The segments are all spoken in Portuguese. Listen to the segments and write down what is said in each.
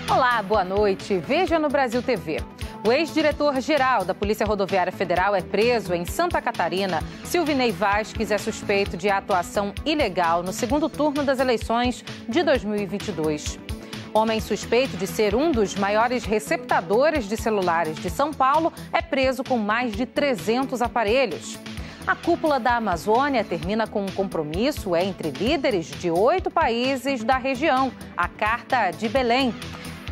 Olá, boa noite. Veja no Brasil TV. O ex-diretor-geral da Polícia Rodoviária Federal é preso em Santa Catarina. Silvinei Vasquez é suspeito de atuação ilegal no segundo turno das eleições de 2022. Homem suspeito de ser um dos maiores receptadores de celulares de São Paulo é preso com mais de 300 aparelhos. A cúpula da Amazônia termina com um compromisso entre líderes de 8 países da região, a Carta de Belém.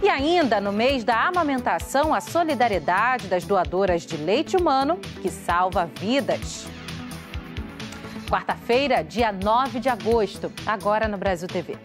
E ainda, no mês da amamentação, a solidariedade das doadoras de leite humano, que salva vidas. Quarta-feira, dia 9 de agosto, agora no Brasil TV.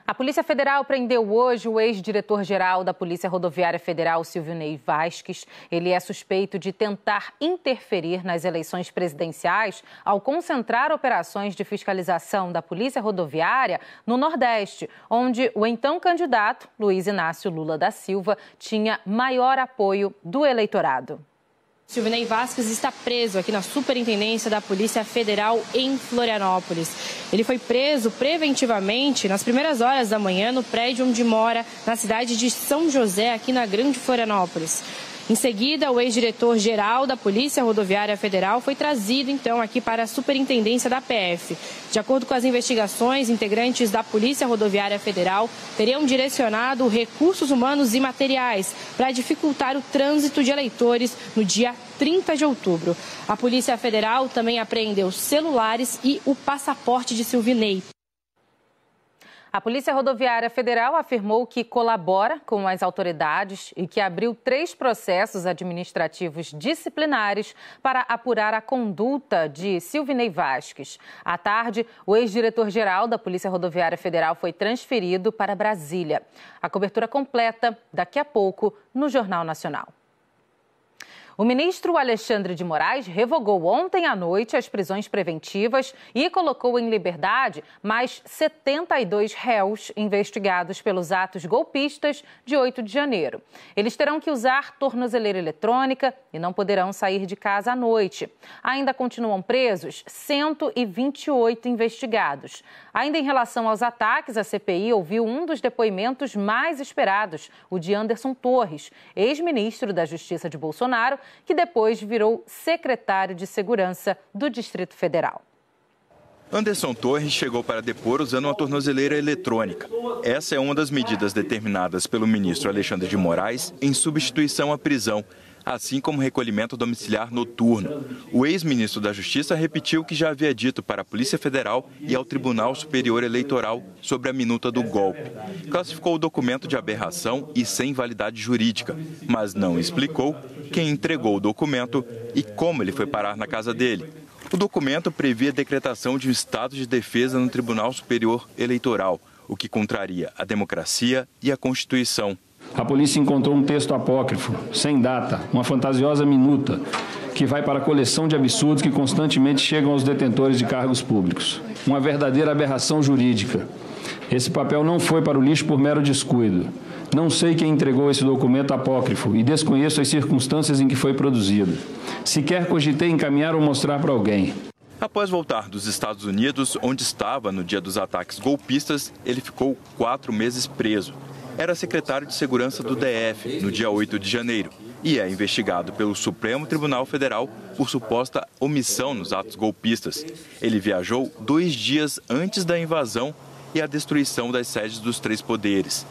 A Polícia Federal prendeu hoje o ex-diretor-geral da Polícia Rodoviária Federal, Silvinei Vasquez. Ele é suspeito de tentar interferir nas eleições presidenciais ao concentrar operações de fiscalização da Polícia Rodoviária no Nordeste, onde o então candidato, Luiz Inácio Lula da Silva, tinha maior apoio do eleitorado. Silvinei Vasquez está preso aqui na Superintendência da Polícia Federal em Florianópolis. Ele foi preso preventivamente nas primeiras horas da manhã no prédio onde mora, na cidade de São José, aqui na Grande Florianópolis. Em seguida, o ex-diretor-geral da Polícia Rodoviária Federal foi trazido, então, aqui para a Superintendência da PF. De acordo com as investigações, integrantes da Polícia Rodoviária Federal teriam direcionado recursos humanos e materiais para dificultar o trânsito de eleitores no dia 30 de outubro. A Polícia Federal também apreendeu celulares e o passaporte de Silvinei. A Polícia Rodoviária Federal afirmou que colabora com as autoridades e que abriu 3 processos administrativos disciplinares para apurar a conduta de Silvinei Vasquez. À tarde, o ex-diretor-geral da Polícia Rodoviária Federal foi transferido para Brasília. A cobertura completa daqui a pouco no Jornal Nacional. O ministro Alexandre de Moraes revogou ontem à noite as prisões preventivas e colocou em liberdade mais 72 réus investigados pelos atos golpistas de 8 de janeiro. Eles terão que usar tornozeleira eletrônica e não poderão sair de casa à noite. Ainda continuam presos 128 investigados. Ainda em relação aos ataques, a CPI ouviu um dos depoimentos mais esperados, o de Anderson Torres, ex-ministro da Justiça de Bolsonaro, que depois virou secretário de Segurança do Distrito Federal. Anderson Torres chegou para depor usando uma tornozeleira eletrônica. Essa é uma das medidas determinadas pelo ministro Alexandre de Moraes em substituição à prisão, assim como recolhimento domiciliar noturno. O ex-ministro da Justiça repetiu que já havia dito para a Polícia Federal e ao Tribunal Superior Eleitoral sobre a minuta do golpe. Classificou o documento de aberração e sem validade jurídica, mas não explicou quem entregou o documento e como ele foi parar na casa dele. O documento previa a decretação de um estado de defesa no Tribunal Superior Eleitoral, o que contraria a democracia e a Constituição. A polícia encontrou um texto apócrifo, sem data, uma fantasiosa minuta, que vai para a coleção de absurdos que constantemente chegam aos detentores de cargos públicos. Uma verdadeira aberração jurídica. Esse papel não foi para o lixo por mero descuido. Não sei quem entregou esse documento apócrifo e desconheço as circunstâncias em que foi produzido. Sequer cogitei encaminhar ou mostrar para alguém. Após voltar dos Estados Unidos, onde estava no dia dos ataques golpistas, ele ficou 4 meses preso. Era secretário de Segurança do DF no dia 8 de janeiro e é investigado pelo Supremo Tribunal Federal por suposta omissão nos atos golpistas. Ele viajou 2 dias antes da invasão e a destruição das sedes dos 3 poderes.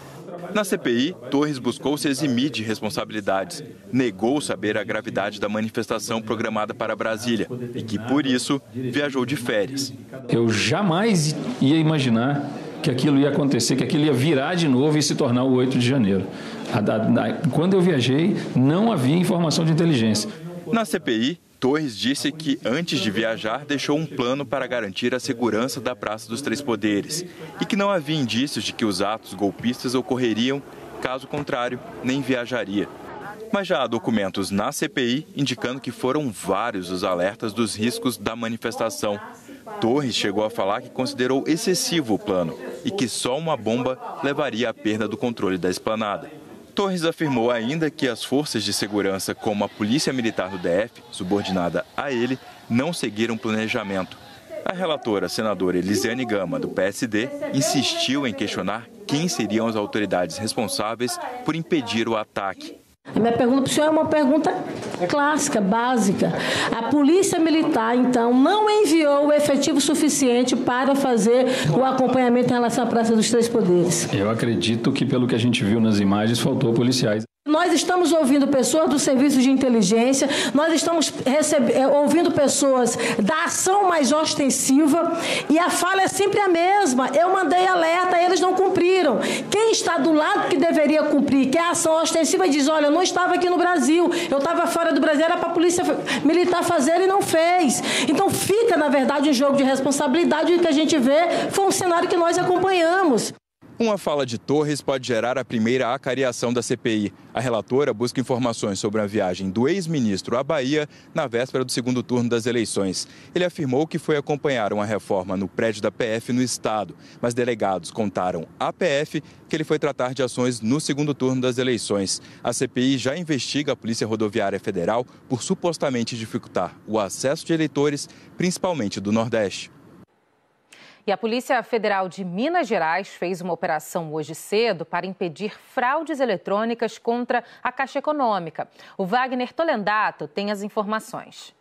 Na CPI, Torres buscou se eximir de responsabilidades, negou saber a gravidade da manifestação programada para Brasília e que, por isso, viajou de férias. Eu jamais ia imaginar que aquilo ia acontecer, que aquilo ia virar de novo e se tornar o 8 de janeiro. Quando eu viajei, não havia informação de inteligência. Na CPI, Torres disse que, antes de viajar, deixou um plano para garantir a segurança da Praça dos 3 Poderes e que não havia indícios de que os atos golpistas ocorreriam, caso contrário, nem viajaria. Mas já há documentos na CPI indicando que foram vários os alertas dos riscos da manifestação. Torres chegou a falar que considerou excessivo o plano e que só uma bomba levaria à perda do controle da esplanada. Torres afirmou ainda que as forças de segurança, como a Polícia Militar do DF, subordinada a ele, não seguiram planejamento. A relatora, senadora Elisiane Gama, do PSD, insistiu em questionar quem seriam as autoridades responsáveis por impedir o ataque. A minha pergunta para o senhor é uma pergunta clássica, básica. A Polícia Militar, então, não enviou o efetivo suficiente para fazer o acompanhamento em relação à Praça dos Três Poderes? Eu acredito que, pelo que a gente viu nas imagens, faltou policiais. Nós estamos ouvindo pessoas do serviço de inteligência, nós estamos ouvindo pessoas da ação mais ostensiva e a fala é sempre a mesma. Eu mandei alerta, eles não cumpriram. Quem está do lado que deveria cumprir, que é a ação ostensiva, diz, olha, eu não estava aqui no Brasil, eu estava fora do Brasil, era para a Polícia Militar fazer e não fez. Então fica, na verdade, um jogo de responsabilidade e o que a gente vê foi um cenário que nós acompanhamos. Uma fala de Torres pode gerar a primeira acariação da CPI. A relatora busca informações sobre a viagem do ex-ministro à Bahia na véspera do segundo turno das eleições. Ele afirmou que foi acompanhar uma reforma no prédio da PF no estado, mas delegados contaram à PF que ele foi tratar de ações no segundo turno das eleições. A CPI já investiga a Polícia Rodoviária Federal por supostamente dificultar o acesso de eleitores, principalmente do Nordeste. E a Polícia Federal de Minas Gerais fez uma operação hoje cedo para impedir fraudes eletrônicas contra a Caixa Econômica. O Wagner Tolendato tem as informações.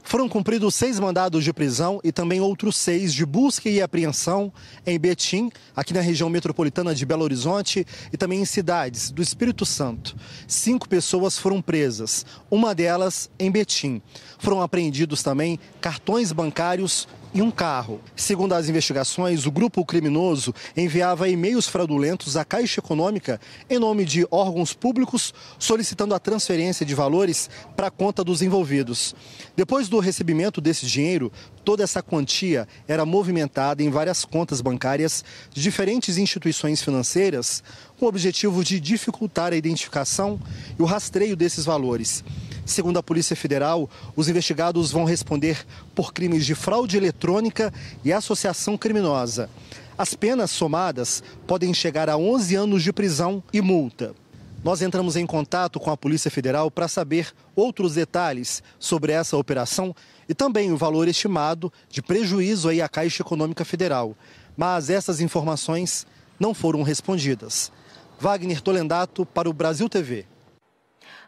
Foram cumpridos 6 mandados de prisão e também outros 6 de busca e apreensão em Betim, aqui na região metropolitana de Belo Horizonte e também em cidades do Espírito Santo. 5 pessoas foram presas, uma delas em Betim. Foram apreendidos também cartões bancários e um carro. Segundo as investigações, o grupo criminoso enviava e-mails fraudulentos à Caixa Econômica em nome de órgãos públicos, solicitando a transferência de valores para a conta dos envolvidos. Depois do recebimento desse dinheiro, toda essa quantia era movimentada em várias contas bancárias de diferentes instituições financeiras, com o objetivo de dificultar a identificação e o rastreio desses valores. Segundo a Polícia Federal, os investigados vão responder por crimes de fraude eletrônica e associação criminosa. As penas somadas podem chegar a 11 anos de prisão e multa. Nós entramos em contato com a Polícia Federal para saber outros detalhes sobre essa operação e também o valor estimado de prejuízo à Caixa Econômica Federal. Mas essas informações não foram respondidas. Wagner Tolendato para o Brasil TV.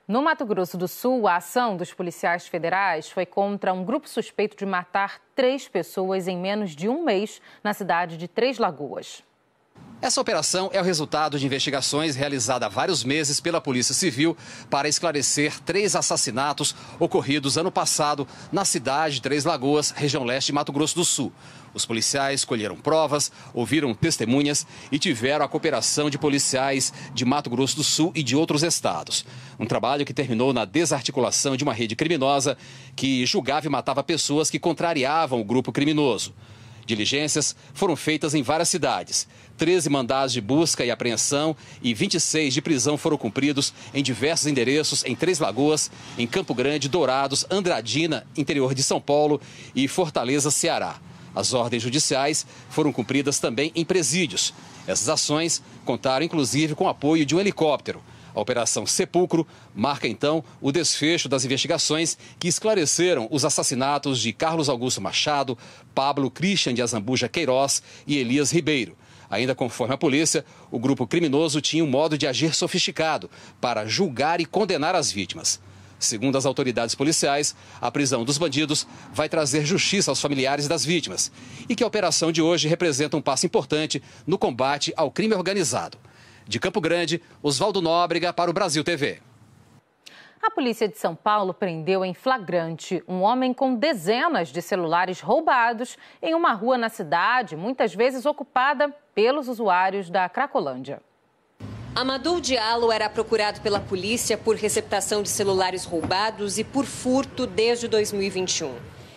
No Mato Grosso do Sul, a ação dos policiais federais foi contra um grupo suspeito de matar 3 pessoas em menos de um mês na cidade de Três Lagoas. Essa operação é o resultado de investigações realizadas há vários meses pela Polícia Civil para esclarecer 3 assassinatos ocorridos ano passado na cidade de Três Lagoas, região leste de Mato Grosso do Sul. Os policiais colheram provas, ouviram testemunhas e tiveram a cooperação de policiais de Mato Grosso do Sul e de outros estados. Um trabalho que terminou na desarticulação de uma rede criminosa que julgava e matava pessoas que contrariavam o grupo criminoso. Diligências foram feitas em várias cidades. 13 mandados de busca e apreensão e 26 de prisão foram cumpridos em diversos endereços em Três Lagoas, em Campo Grande, Dourados, Andradina, interior de São Paulo e Fortaleza, Ceará. As ordens judiciais foram cumpridas também em presídios. Essas ações contaram inclusive com o apoio de um helicóptero. A Operação Sepulcro marca, então, o desfecho das investigações que esclareceram os assassinatos de Carlos Augusto Machado, Pablo Christian de Azambuja Queiroz e Elias Ribeiro. Ainda conforme a polícia, o grupo criminoso tinha um modo de agir sofisticado para julgar e condenar as vítimas. Segundo as autoridades policiais, a prisão dos bandidos vai trazer justiça aos familiares das vítimas e que a operação de hoje representa um passo importante no combate ao crime organizado. De Campo Grande, Oswaldo Nóbrega para o Brasil TV. A polícia de São Paulo prendeu em flagrante um homem com dezenas de celulares roubados em uma rua na cidade, muitas vezes ocupada pelos usuários da Cracolândia. Amadou Diallo era procurado pela polícia por receptação de celulares roubados e por furto desde 2021.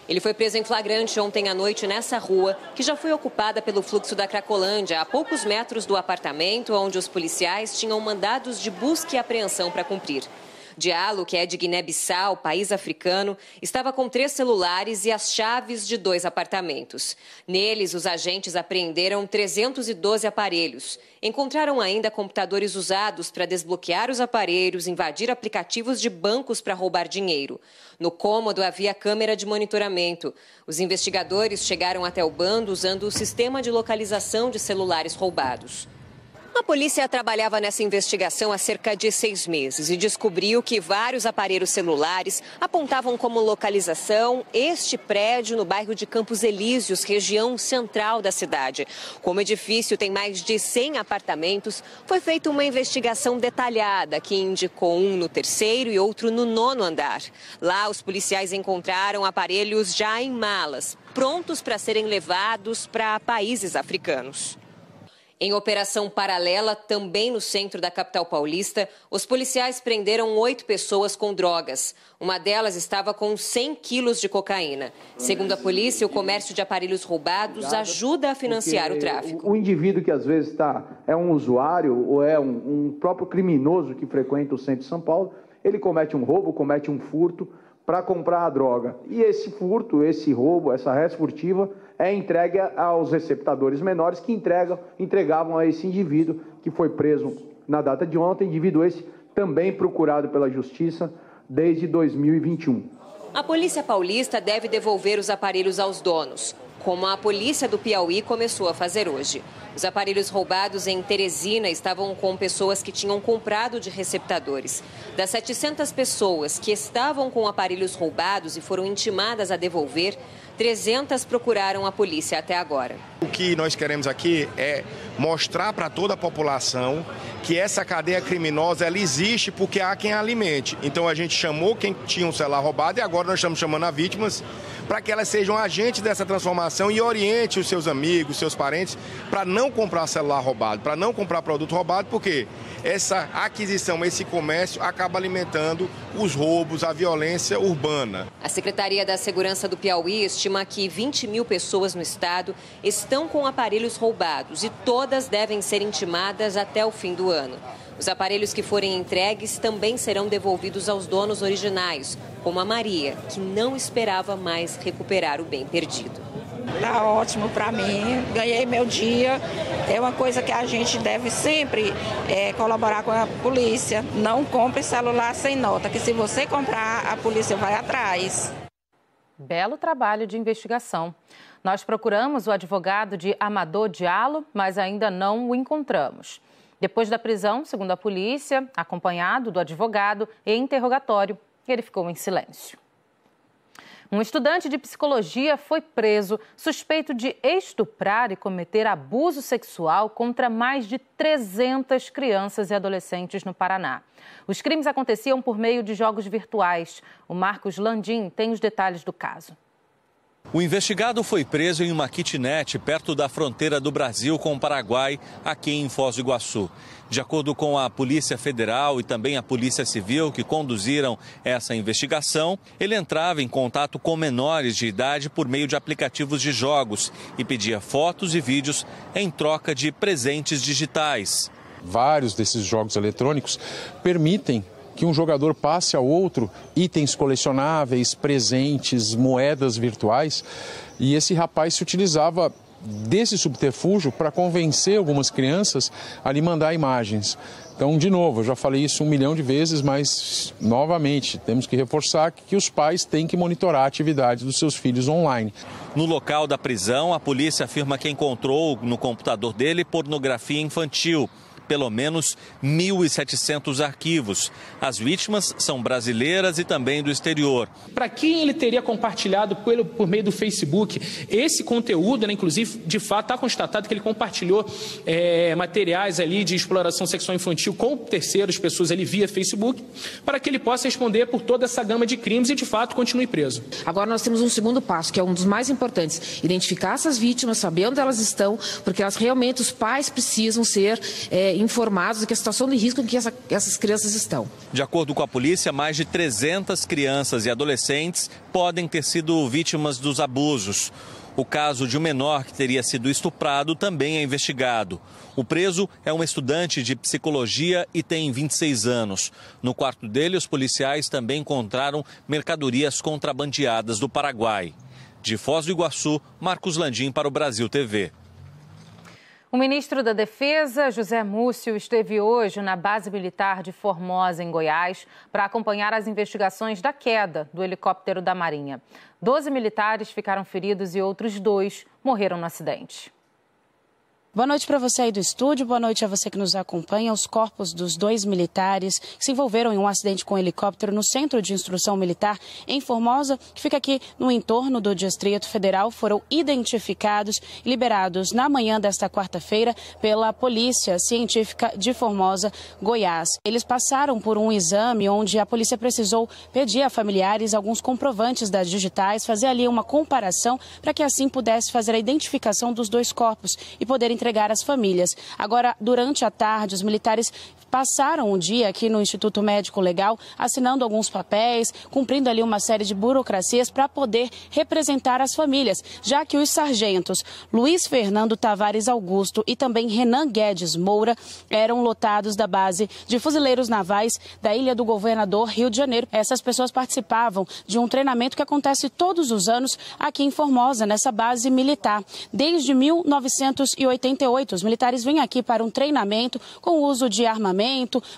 Ele foi preso em flagrante ontem à noite nessa rua, que já foi ocupada pelo fluxo da Cracolândia, a poucos metros do apartamento onde os policiais tinham mandados de busca e apreensão para cumprir. Diallo, que é de Guiné-Bissau, país africano, estava com 3 celulares e as chaves de 2 apartamentos. Neles, os agentes apreenderam 312 aparelhos. Encontraram ainda computadores usados para desbloquear os aparelhos, invadir aplicativos de bancos para roubar dinheiro. No cômodo havia câmera de monitoramento. Os investigadores chegaram até o bando usando o sistema de localização de celulares roubados. A polícia trabalhava nessa investigação há cerca de 6 meses e descobriu que vários aparelhos celulares apontavam como localização este prédio no bairro de Campos Elíseos, região central da cidade. Como o edifício tem mais de 100 apartamentos, foi feita uma investigação detalhada que indicou um no 3º e outro no 9º andar. Lá, os policiais encontraram aparelhos já em malas, prontos para serem levados para países africanos. Em operação paralela, também no centro da capital paulista, os policiais prenderam 8 pessoas com drogas. Uma delas estava com 100 quilos de cocaína. Segundo a polícia, o comércio de aparelhos roubados ajuda a financiar o tráfico. O indivíduo que às vezes é um usuário ou é um próprio criminoso que frequenta o centro de São Paulo, ele comete um roubo, comete um furto para comprar a droga. E esse furto, esse roubo, essa res furtiva é entregue aos receptadores menores que entregavam a esse indivíduo que foi preso na data de ontem, indivíduo esse também procurado pela Justiça desde 2021. A Polícia Paulista deve devolver os aparelhos aos donos, como a Polícia do Piauí começou a fazer hoje. Os aparelhos roubados em Teresina estavam com pessoas que tinham comprado de receptadores. Das 700 pessoas que estavam com aparelhos roubados e foram intimadas a devolver, 300 procuraram a polícia até agora. O que nós queremos aqui é mostrar para toda a população que essa cadeia criminosa ela existe porque há quem a alimente. Então a gente chamou quem tinha um celular roubado e agora nós estamos chamando as vítimas para que elas sejam agentes dessa transformação e oriente os seus amigos, seus parentes, para não comprar celular roubado, para não comprar produto roubado, porque essa aquisição, esse comércio acaba alimentando os roubos, a violência urbana. A Secretaria da Segurança do Piauí estima que 20 mil pessoas no estado estão com aparelhos roubados e todas devem ser intimadas até o fim do ano. Os aparelhos que forem entregues também serão devolvidos aos donos originais, como a Maria, que não esperava mais recuperar o bem perdido. Tá ótimo para mim, ganhei meu dia. É uma coisa que a gente deve sempre colaborar com a polícia. Não compre celular sem nota, que se você comprar, a polícia vai atrás. Belo trabalho de investigação. Nós procuramos o advogado de Amador Diallo, mas ainda não o encontramos. Depois da prisão, segundo a polícia, acompanhado do advogado e interrogatório, ele ficou em silêncio. Um estudante de psicologia foi preso, suspeito de estuprar e cometer abuso sexual contra mais de 300 crianças e adolescentes no Paraná. Os crimes aconteciam por meio de jogos virtuais. O Marcos Landim tem os detalhes do caso. O investigado foi preso em uma kitnet perto da fronteira do Brasil com o Paraguai, aqui em Foz do Iguaçu. De acordo com a Polícia Federal e também a Polícia Civil que conduziram essa investigação, ele entrava em contato com menores de idade por meio de aplicativos de jogos e pedia fotos e vídeos em troca de presentes digitais. Vários desses jogos eletrônicos permitem que um jogador passe ao outro itens colecionáveis, presentes, moedas virtuais. E esse rapaz se utilizava desse subterfúgio para convencer algumas crianças a lhe mandar imagens. Então, de novo, eu já falei isso 1 milhão de vezes, mas, novamente, temos que reforçar que os pais têm que monitorar a atividade dos seus filhos online. No local da prisão, a polícia afirma que encontrou no computador dele pornografia infantil. Pelo menos 1.700 arquivos. As vítimas são brasileiras e também do exterior. Para quem ele teria compartilhado por meio do Facebook esse conteúdo, né, inclusive, de fato, está constatado que ele compartilhou materiais ali de exploração sexual infantil com terceiras pessoas ali via Facebook, para que ele possa responder por toda essa gama de crimes e, de fato, continue preso. Agora nós temos um segundo passo, que é um dos mais importantes. Identificar essas vítimas, saber onde elas estão, porque elas realmente, os pais precisam ser informados de que a situação de risco em que essas crianças estão. De acordo com a polícia, mais de 300 crianças e adolescentes podem ter sido vítimas dos abusos. O caso de um menor que teria sido estuprado também é investigado. O preso é um estudante de psicologia e tem 26 anos. No quarto dele, os policiais também encontraram mercadorias contrabandeadas do Paraguai. De Foz do Iguaçu, Marcos Landim para o Brasil TV. O ministro da Defesa, José Múcio, esteve hoje na base militar de Formosa, em Goiás, para acompanhar as investigações da queda do helicóptero da Marinha. 12 militares ficaram feridos e outros 2 morreram no acidente. Boa noite para você aí do estúdio, boa noite a você que nos acompanha. Os corpos dos 2 militares que se envolveram em um acidente com um helicóptero no Centro de Instrução Militar em Formosa, que fica aqui no entorno do Distrito Federal, foram identificados e liberados na manhã desta quarta-feira pela Polícia Científica de Formosa, Goiás. Eles passaram por um exame onde a polícia precisou pedir a familiares alguns comprovantes das digitais, fazer ali uma comparação para que assim pudesse fazer a identificação dos 2 corpos e poder entregar às famílias. Agora, durante a tarde, os militares passaram um dia aqui no Instituto Médico Legal, assinando alguns papéis, cumprindo ali uma série de burocracias para poder representar as famílias, já que os sargentos Luiz Fernando Tavares Augusto e também Renan Guedes Moura eram lotados da base de fuzileiros navais da Ilha do Governador, Rio de Janeiro. Essas pessoas participavam de um treinamento que acontece todos os anos aqui em Formosa, nessa base militar. Desde 1988, os militares vêm aqui para um treinamento com o uso de armamento,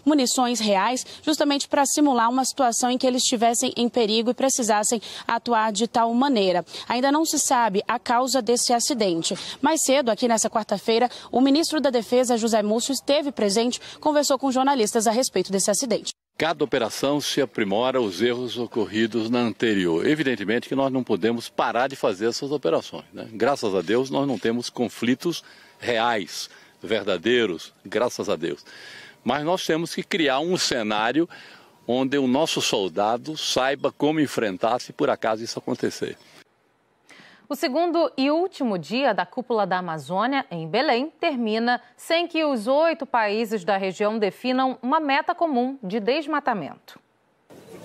munições reais, justamente para simular uma situação em que eles estivessem em perigo e precisassem atuar de tal maneira. Ainda não se sabe a causa desse acidente. Mais cedo, aqui nessa quarta-feira, o ministro da Defesa, José Múcio, esteve presente, conversou com jornalistas a respeito desse acidente. Cada operação se aprimora os erros ocorridos na anterior. Evidentemente que nós não podemos parar de fazer essas operações, né? Graças a Deus, nós não temos conflitos reais, verdadeiros, graças a Deus. Mas nós temos que criar um cenário onde o nosso soldado saiba como enfrentar se por acaso isso acontecer. O segundo e último dia da Cúpula da Amazônia, em Belém, termina sem que os 8 países da região definam uma meta comum de desmatamento.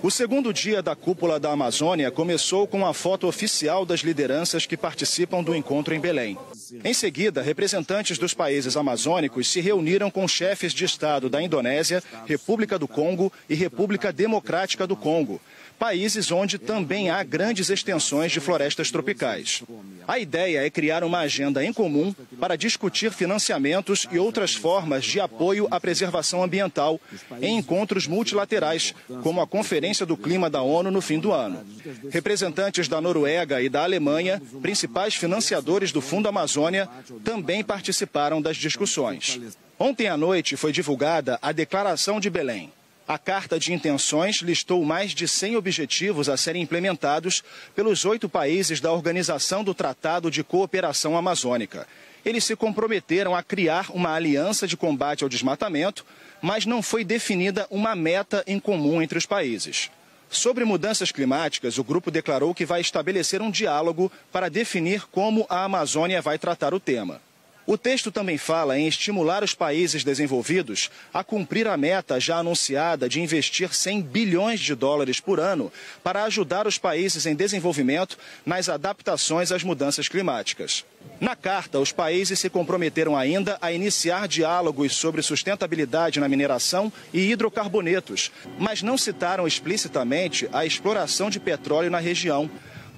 O segundo dia da Cúpula da Amazônia começou com a foto oficial das lideranças que participam do encontro em Belém. Em seguida, representantes dos países amazônicos se reuniram com chefes de Estado da Indonésia, República do Congo e República Democrática do Congo, países onde também há grandes extensões de florestas tropicais. A ideia é criar uma agenda em comum para discutir financiamentos e outras formas de apoio à preservação ambiental em encontros multilaterais, como a Conferência do Clima da ONU no fim do ano. Representantes da Noruega e da Alemanha, principais financiadores do Fundo Amazônia, também participaram das discussões. Ontem à noite foi divulgada a Declaração de Belém. A Carta de Intenções listou mais de 100 objetivos a serem implementados pelos 8 países da Organização do Tratado de Cooperação Amazônica. Eles se comprometeram a criar uma aliança de combate ao desmatamento, mas não foi definida uma meta em comum entre os países. Sobre mudanças climáticas, o grupo declarou que vai estabelecer um diálogo para definir como a Amazônia vai tratar o tema. O texto também fala em estimular os países desenvolvidos a cumprir a meta já anunciada de investir 100 bilhões de dólares por ano para ajudar os países em desenvolvimento nas adaptações às mudanças climáticas. Na carta, os países se comprometeram ainda a iniciar diálogos sobre sustentabilidade na mineração e hidrocarbonetos, mas não citaram explicitamente a exploração de petróleo na região.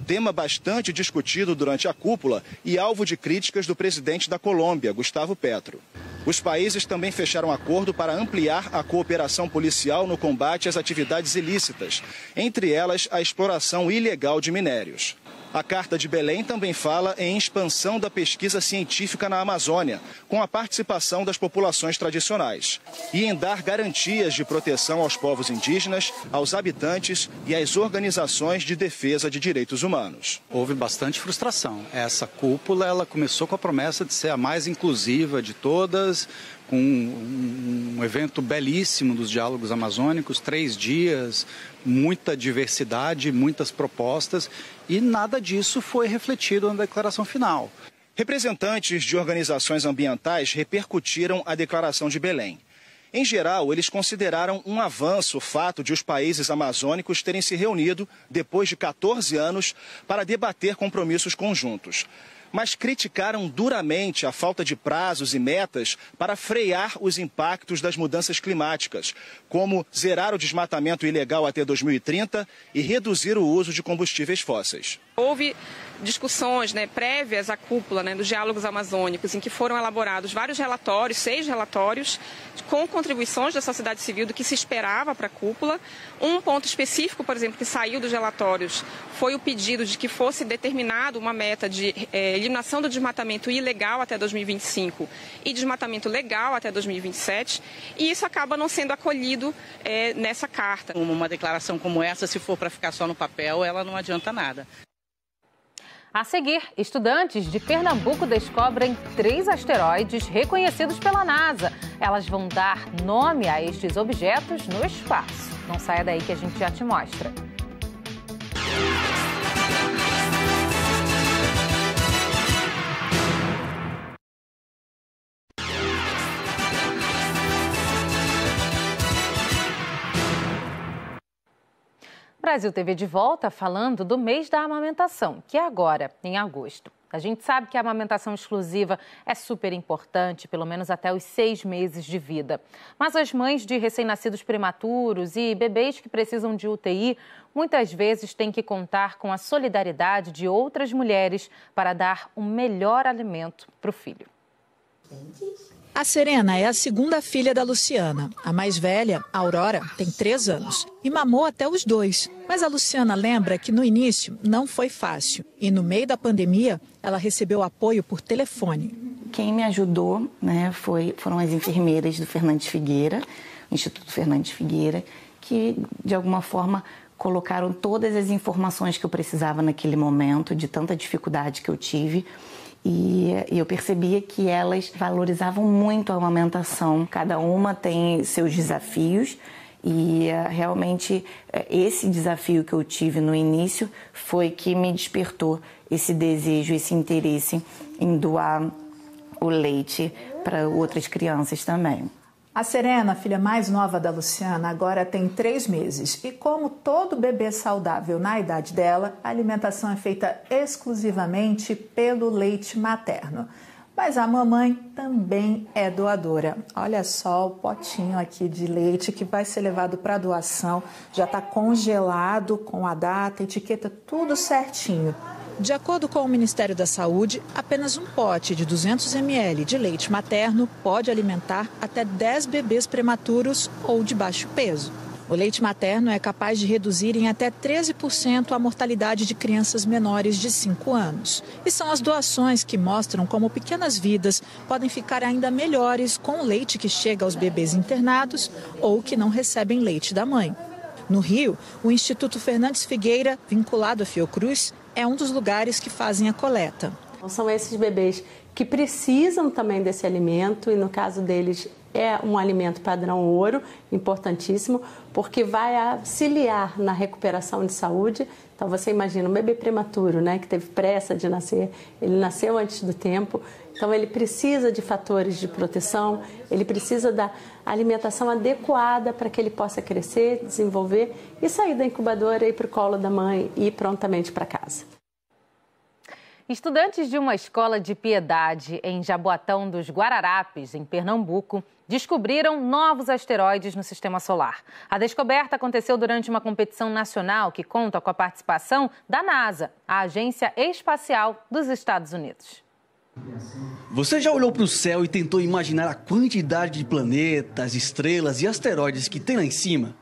Tema bastante discutido durante a cúpula e alvo de críticas do presidente da Colômbia, Gustavo Petro. Os países também fecharam acordo para ampliar a cooperação policial no combate às atividades ilícitas, entre elas a exploração ilegal de minérios. A Carta de Belém também fala em expansão da pesquisa científica na Amazônia, com a participação das populações tradicionais, e em dar garantias de proteção aos povos indígenas, aos habitantes e às organizações de defesa de direitos humanos. Houve bastante frustração. Essa cúpula ela começou com a promessa de ser a mais inclusiva de todas, com um evento belíssimo dos diálogos amazônicos, 3 dias, muita diversidade, muitas propostas, e nada disso foi refletido na declaração final. Representantes de organizações ambientais repercutiram a declaração de Belém. Em geral, eles consideraram um avanço o fato de os países amazônicos terem se reunido, depois de 14 anos, para debater compromissos conjuntos. Mas criticaram duramente a falta de prazos e metas para frear os impactos das mudanças climáticas, como zerar o desmatamento ilegal até 2030 e reduzir o uso de combustíveis fósseis. Houve discussões prévias à cúpula dos diálogos amazônicos, em que foram elaborados vários relatórios, 6 relatórios, com contribuições da sociedade civil do que se esperava para a cúpula. Um ponto específico, por exemplo, que saiu dos relatórios foi o pedido de que fosse determinado uma meta de eliminação do desmatamento ilegal até 2025 e desmatamento legal até 2027, e isso acaba não sendo acolhido nessa carta. Uma declaração como essa, se for para ficar só no papel, ela não adianta nada. A seguir, estudantes de Pernambuco descobrem 3 asteroides reconhecidos pela NASA. Elas vão dar nome a estes objetos no espaço. Não saia daí que a gente já te mostra. Brasil TV de volta falando do mês da amamentação, que é agora, em agosto. A gente sabe que a amamentação exclusiva é super importante, pelo menos até os 6 meses de vida. Mas as mães de recém-nascidos prematuros e bebês que precisam de UTI, muitas vezes têm que contar com a solidariedade de outras mulheres para dar o melhor alimento para o filho. A Serena é a segunda filha da Luciana. A mais velha, a Aurora, tem 3 anos e mamou até os 2. Mas a Luciana lembra que no início não foi fácil. E no meio da pandemia, ela recebeu apoio por telefone. Quem me ajudou foram as enfermeiras do Fernandes Figueira, Instituto Fernandes Figueira, que de alguma forma colocaram todas as informações que eu precisava naquele momento, de tanta dificuldade que eu tive. E eu percebia que elas valorizavam muito a amamentação. Cada uma tem seus desafios e realmente esse desafio que eu tive no início foi que me despertou esse desejo, esse interesse em doar o leite para outras crianças também. A Serena, a filha mais nova da Luciana, agora tem 3 meses. E como todo bebê saudável na idade dela, a alimentação é feita exclusivamente pelo leite materno. Mas a mamãe também é doadora. Olha só o potinho aqui de leite que vai ser levado para doação. Já está congelado com a data, etiqueta, tudo certinho. De acordo com o Ministério da Saúde, apenas um pote de 200 ml de leite materno pode alimentar até 10 bebês prematuros ou de baixo peso. O leite materno é capaz de reduzir em até 13% a mortalidade de crianças menores de 5 anos. E são as doações que mostram como pequenas vidas podem ficar ainda melhores com o leite que chega aos bebês internados ou que não recebem leite da mãe. No Rio, o Instituto Fernandes Figueira, vinculado à Fiocruz, é um dos lugares que fazem a coleta. São esses bebês que precisam também desse alimento e no caso deles é um alimento padrão ouro, importantíssimo, porque vai auxiliar na recuperação de saúde. Então você imagina um bebê prematuro, que teve pressa de nascer, ele nasceu antes do tempo, então ele precisa de fatores de proteção, ele precisa da alimentação adequada para que ele possa crescer, desenvolver e sair da incubadora e ir para o colo da mãe e ir prontamente para casa. Estudantes de uma escola de piedade em Jaboatão dos Guararapes, em Pernambuco, descobriram novos asteroides no sistema solar. A descoberta aconteceu durante uma competição nacional que conta com a participação da NASA, a Agência Espacial dos Estados Unidos. Você já olhou para o céu e tentou imaginar a quantidade de planetas, estrelas e asteroides que tem lá em cima?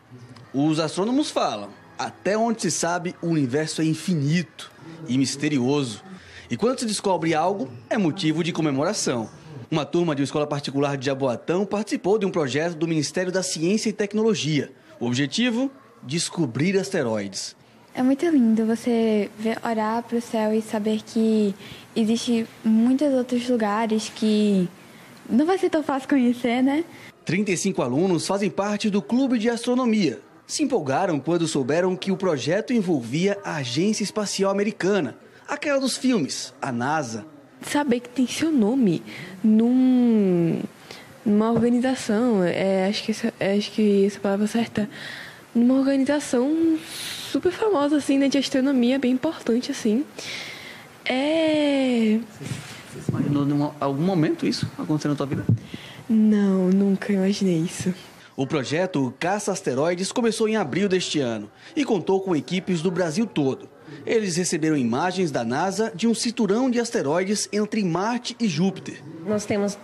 Os astrônomos falam, até onde se sabe, o universo é infinito e misterioso. E quando se descobre algo, é motivo de comemoração. Uma turma de uma escola particular de Jaboatão participou de um projeto do Ministério da Ciência e Tecnologia. O objetivo? Descobrir asteroides. É muito lindo você olhar para o céu e saber que existe muitos outros lugares que não vai ser tão fácil conhecer, 35 alunos fazem parte do Clube de Astronomia. Se empolgaram quando souberam que o projeto envolvia a Agência Espacial Americana, aquela dos filmes, a NASA. saber que tem seu nome numa organização, acho que essa palavra certa, numa organização super famosa, assim, né, de astronomia, bem importante, assim. Você se imaginou em algum momento isso acontecendo na tua vida? Não, nunca imaginei isso. O projeto Caça Asteroides começou em abril deste ano e contou com equipes do Brasil todo. Eles receberam imagens da NASA de um cinturão de asteroides entre Marte e Júpiter. Nós temos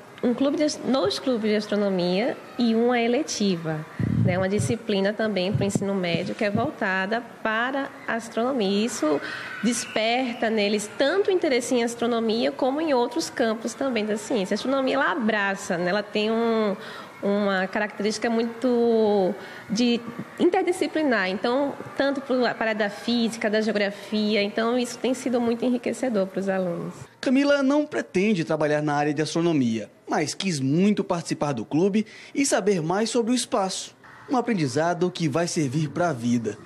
dois clubes de astronomia e uma eletiva, né? Uma disciplina também para o ensino médio que é voltada para a astronomia. Isso desperta neles tanto interesse em astronomia como em outros campos também da ciência. A astronomia, ela abraça, né? Ela tem uma característica muito interdisciplinar, então, tanto para a área da física, da geografia, então isso tem sido muito enriquecedor para os alunos. Camila não pretende trabalhar na área de astronomia, mas quis muito participar do clube e saber mais sobre o espaço, um aprendizado que vai servir para a vida.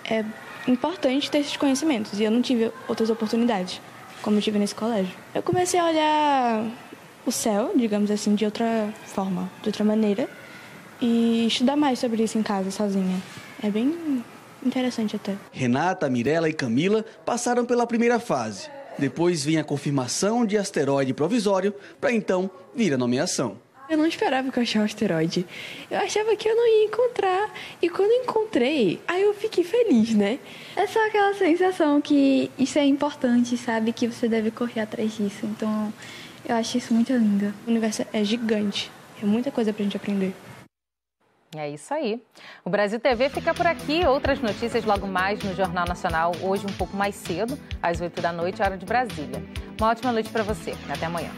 É importante ter esses conhecimentos e eu não tive outras oportunidades, como eu tive nesse colégio. Eu comecei a olhar o céu, digamos assim, de outra forma, de outra maneira, e estudar mais sobre isso em casa, sozinha. É bem interessante até. Renata, Mirella e Camila passaram pela primeira fase. Depois vinha a confirmação de asteroide provisório, para então vir a nomeação. Eu não esperava que eu achasse um asteroide. Eu achava que eu não ia encontrar. E quando encontrei, aí eu fiquei feliz, né? É só aquela sensação que isso é importante, sabe? Que você deve correr atrás disso. Então, eu acho isso muito lindo. O universo é gigante. É muita coisa pra gente aprender. É isso aí. O Brasil TV fica por aqui. Outras notícias logo mais no Jornal Nacional. Hoje um pouco mais cedo, às 8 da noite, hora de Brasília. Uma ótima noite para você. Até amanhã.